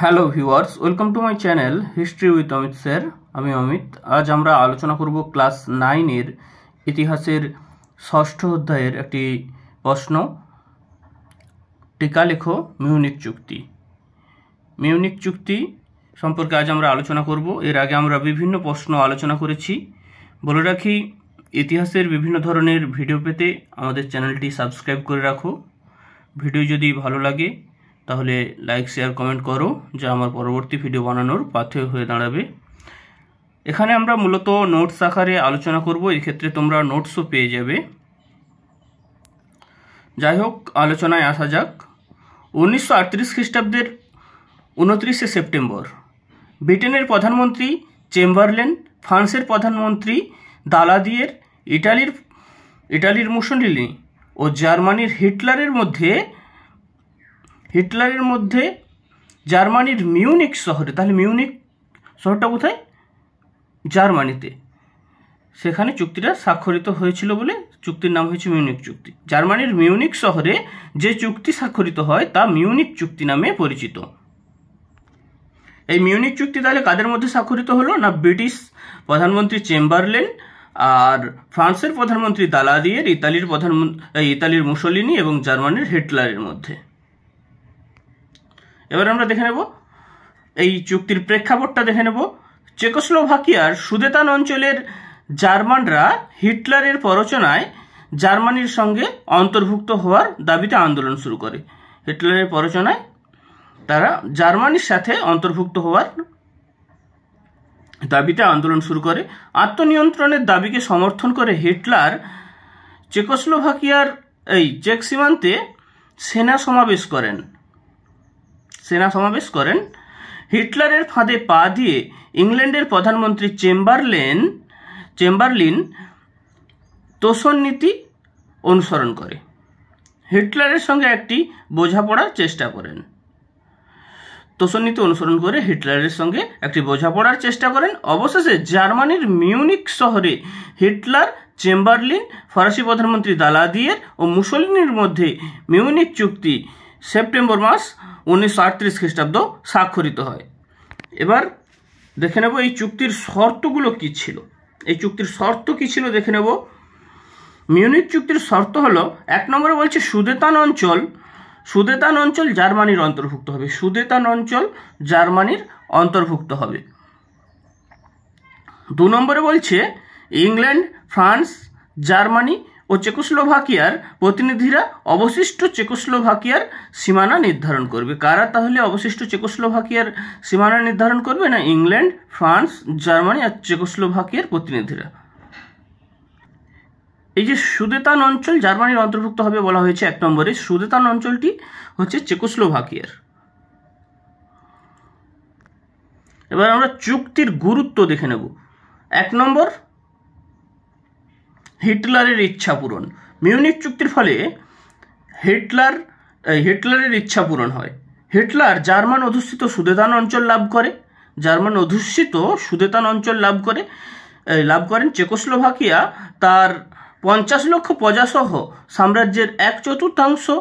Hello viewers, welcome to my channel history with Amit sir. আমি অমিত। আজ আমরা আলোচনা করব ক্লাস 9-এর ইতিহাসের ষষ্ঠ অধ্যায়ের একটি প্রশ্ন, টিকা লেখো মিউনিক চুক্তি। মিউনিক চুক্তি সম্পর্কে আজ আমরা আলোচনা করব। এর আগে আমরা বিভিন্ন প্রশ্ন আলোচনা করেছি। বলে রাখি, ইতিহাসের বিভিন্ন ধরনের ভিডিও পেতে আমাদের চ্যানেলটি সাবস্ক্রাইব করে রাখো। ভিডিও যদি ভালো লাগে তাহলে লাইক, শেয়ার, কমেন্ট করো, যা আমার পরবর্তী ভিডিও বানানোর পাথেয় হয়ে দাঁড়াবে। এখানে আমরা মূলত নোটস আকারে আলোচনা করব, এই ক্ষেত্রে তোমরা নোটসও পেয়ে যাবে। যাই হোক, আলোচনায় আসা যাক। 1938 খ্রিস্টাব্দের 29শে সেপ্টেম্বর ব্রিটেনের প্রধানমন্ত্রী চেম্বারলেন, ফ্রান্সের প্রধানমন্ত্রী দালাদিয়ের, ইটালির মুসোলিনি ও জার্মানির হিটলারের মধ্যে জার্মানির মিউনিক শহরে, তাহলে মিউনিক শহরটা কোথায়? জার্মানিতে, সেখানে চুক্তিটা স্বাক্ষরিত হয়েছিল বলে চুক্তির নাম হয়েছে মিউনিক চুক্তি। জার্মানির মিউনিক শহরে যে চুক্তি স্বাক্ষরিত হয় তা মিউনিক চুক্তি নামে পরিচিত। এই মিউনিক চুক্তি তাহলে কাদের মধ্যে স্বাক্ষরিত হলো? না, ব্রিটিশ প্রধানমন্ত্রী চেম্বারলেন আর ফ্রান্সের প্রধানমন্ত্রী দালাদিয়ের, ইতালির মুসোলিনি এবং জার্মানির হিটলারের মধ্যে। এবার আমরা দেখে নেব এই চুক্তির প্রেক্ষাপটটা দেখে নেব। চেকোস্লোভাকিয়ার সুদেতান অঞ্চলের জার্মানরা হিটলারের প্ররোচনায় জার্মানির সঙ্গে অন্তর্ভুক্ত হওয়ার দাবিতে আন্দোলন শুরু করে। হিটলারের প্ররোচনায় তারা জার্মানির সাথে অন্তর্ভুক্ত হওয়ার দাবিতে আন্দোলন শুরু করে। আত্মনিয়ন্ত্রণের দাবিকে সমর্থন করে হিটলার চেকোস্লোভাকিয়ার চেক সীমান্তে সেনা সমাবেশ করেন। হিটলারের ফাঁদে পা দিয়ে ইংল্যান্ডের প্রধানমন্ত্রী চেম্বারলিন তোষণ নীতি অনুসরণ করে হিটলারের সঙ্গে একটি বোঝাপড়ার চেষ্টা করেন। অবশেষে জার্মানির মিউনিক শহরে হিটলার, চেম্বারলিন, ফরাসি প্রধানমন্ত্রী দালাদিয়ের ও মুসোলিনির মধ্যে মিউনিক চুক্তি সেপ্টেম্বর মাস 1938 খ্রিস্টাব্দ স্বাক্ষরিত হয়। এবার দেখে নেব এই চুক্তির শর্তগুলো কি ছিল। দেখে নেব। মিউনিক চুক্তির শর্ত হলো, 1 নম্বরে বলছে সুদেতান অঞ্চল জার্মানির অন্তর্ভুক্ত হবে। 2 নম্বরে বলছে ইংল্যান্ড, ফ্রান্স, জার্মানি ও চেকোস্লোভাকিয়ার প্রতিনিধিরা অবশিষ্ট চেকোস্লোভাকিয়ার সীমানা নির্ধারণ করবে। কারা তাহলে অবশিষ্ট চেকোস্লোভাকিয়ার সীমানা নির্ধারণ করবে? না, ইংল্যান্ড, ফ্রান্স, জার্মানি আর চেকোস্লোভাকিয়ার প্রতিনিধিরা। এই যে সুদেতান অঞ্চল জার্মানির অন্তর্ভুক্ত হবে বলা হয়েছে 1 নম্বরে, সুদেতান অঞ্চলটি হচ্ছে চেকোস্লোভাকিয়ার। এবার আমরা চুক্তির গুরুত্ব দেখে নেব। 1 নম্বর, হিটলারের ইচ্ছা পূরণ। মিউনিক চুক্তির ফলে হিটলারের ইচ্ছা পূরণ হয়। হিটলার জার্মান অধ্যুষিত সুদেতান অঞ্চল লাভ করেন। চেকোস্লোভাকিয়া তার 50 লক্ষ প্রজাসহ সাম্রাজ্যের 1/4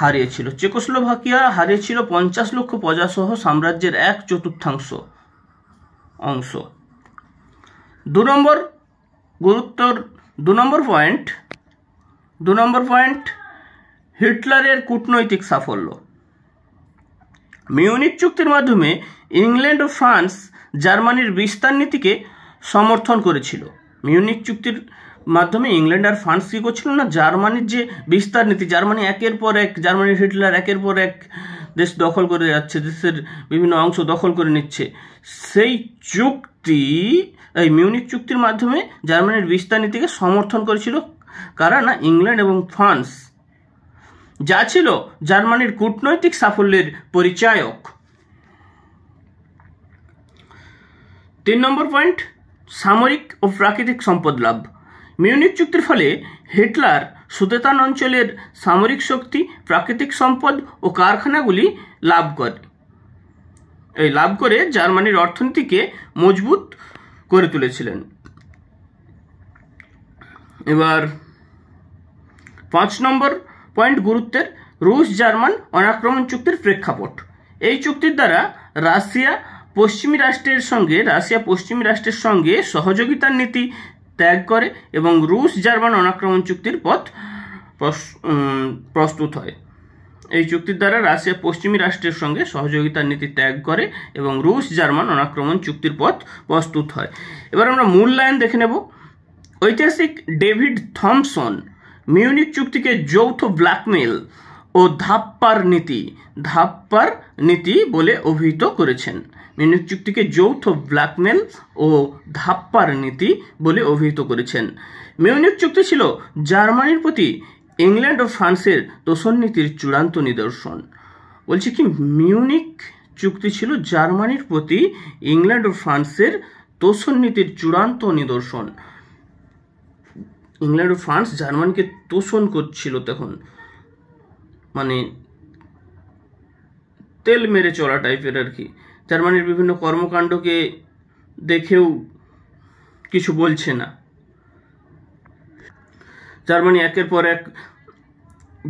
হারিয়েছিল। চেকোস্লোভাকিয়া হারিয়েছিল 50 লক্ষ প্রজাসহ সাম্রাজ্যের 1/4 অংশ। 2 নম্বর পয়েন্ট, হিটলারের কূটনৈতিক সাফল্য। মিউনিক চুক্তির মাধ্যমে ইংল্যান্ড ও ফ্রান্স জার্মানির বিস্তার নীতিকে সমর্থন করেছিল। মিউনিক চুক্তির মাধ্যমে ইংল্যান্ড আর ফ্রান্স কি করছিল? না, জার্মানির যে বিস্তার নীতি, জার্মানির হিটলার একের পর এক দেশ দখল করে যাচ্ছে, দেশের বিভিন্ন অংশ দখল করে নিচ্ছে, সেই মিউনিক চুক্তির মাধ্যমে জার্মানির বিস্তার নীতিকে সমর্থন করেছিল কারা? না, ইংল্যান্ড এবং ফ্রান্স, যা ছিল জার্মানির কূটনৈতিক সাফল্যের পরিচায়ক। 3 নম্বর পয়েন্ট, সামরিক ও প্রাকৃতিক সম্পদ লাভ। মিউনিক চুক্তির ফলে হিটলার সুদেতান অঞ্চলের সামরিক শক্তি, প্রাকৃতিক সম্পদ ও কারখানাগুলি লাভ করে জার্মানির অর্থনীতিকে মজবুত করে তুলেছিলেন। এবার 5 নম্বর পয়েন্ট গুরুত্বের, রুশ জার্মান অনাক্রমণ চুক্তির প্রেক্ষাপট। এই চুক্তির দ্বারা রাশিয়া পশ্চিমী রাষ্ট্রের সঙ্গে সহযোগিতার নীতি ত্যাগ করে এবং রুশ জার্মান অনাক্রমণ চুক্তির পথ প্রস্তুত হয়। এই চুক্তির দ্বারা রাশিয়া পশ্চিমী রাষ্ট্রের সঙ্গে সহযোগিতার নীতি ত্যাগ করে এবং রুশ জার্মান অনাক্রমণ চুক্তির পথ প্রস্তুত হয়। এবার আমরা মূল লাইন দেখে নেব। ঐতিহাসিক ডেভিড থমসন মিউনিক চুক্তিকে যৌথ ব্ল্যাকমেল ও ধাপ্পার নীতি বলে অভিহিত করেছেন। মিউনিক চুক্তিকে যৌথ ব্ল্যাকমেল ও ধাপ্পার নীতি বলে অভিহিত করেছেন। মিউনিক চুক্তি ছিল জার্মানির প্রতি ইংল্যান্ড ও ফ্রান্সের তোষণ নীতির চূড়ান্ত নিদর্শন। বলছি কি, মিউনিক চুক্তি ছিল জার্মানির প্রতি ইংল্যান্ড ও ফ্রান্সের তোষণ নীতির চূড়ান্ত নিদর্শন। ইংল্যান্ড ও ফ্রান্স জার্মানিকে তোষণ করছিল তখন, মানে তেল মেরে চলা টাইপের আর কি। জার্মানির বিভিন্ন কর্মকাণ্ডকে দেখেও কিছু বলছে না। জার্মানি একের পর এক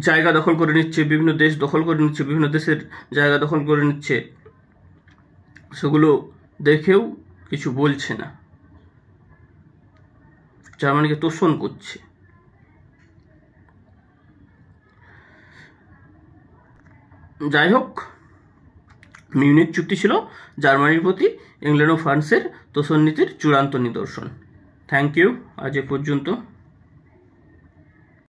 জায়গা দখল করে নিচ্ছে, বিভিন্ন দেশ দখল করে নিচ্ছে, বিভিন্ন দেশের জায়গা দখল করে নিচ্ছে, সেগুলো দেখেও কিছু বলছে না, জার্মানিকে তোষণ করছে। যাই হোক, মিউনিক চুক্তি ছিল জার্মানির প্রতি ইংল্যান্ড ও ফ্রান্সের তোষণ নীতির চূড়ান্ত নিদর্শন। থ্যাংক ইউ, আজ এ পর্যন্ত।